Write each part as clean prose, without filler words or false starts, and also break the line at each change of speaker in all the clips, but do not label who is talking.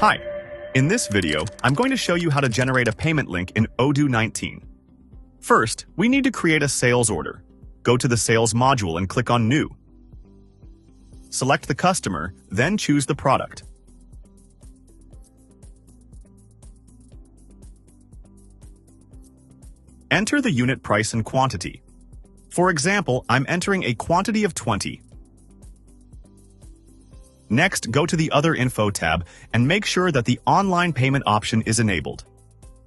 Hi, in this video, I'm going to show you how to generate a payment link in Odoo 19. First, we need to create a sales order. Go to the Sales module and click on New. Select the customer, then choose the product. Enter the unit price and quantity. For example, I'm entering a quantity of 20. Next, go to the Other Info tab and make sure that the online payment option is enabled.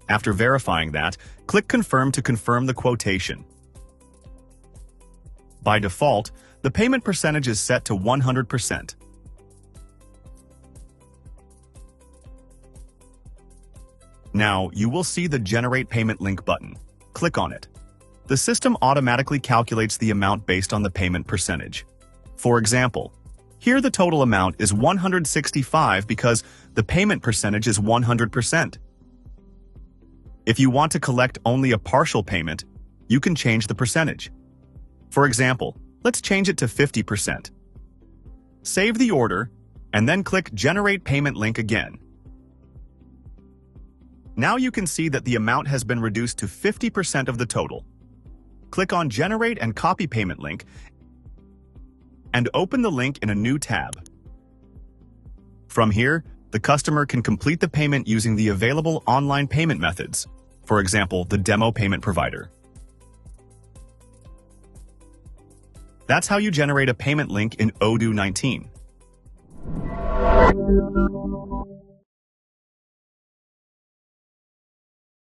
After verifying that, click Confirm to confirm the quotation. By default, the payment percentage is set to 100%. Now, you will see the Generate Payment Link button. Click on it. The system automatically calculates the amount based on the payment percentage. For example, here the total amount is 165 because the payment percentage is 100%. If you want to collect only a partial payment, you can change the percentage. For example, let's change it to 50%. Save the order, and then click Generate Payment Link again. Now you can see that the amount has been reduced to 50% of the total. Click on Generate and Copy Payment Link and open the link in a new tab. From here, the customer can complete the payment using the available online payment methods, for example, the demo payment provider. That's how you generate a payment link in Odoo 19.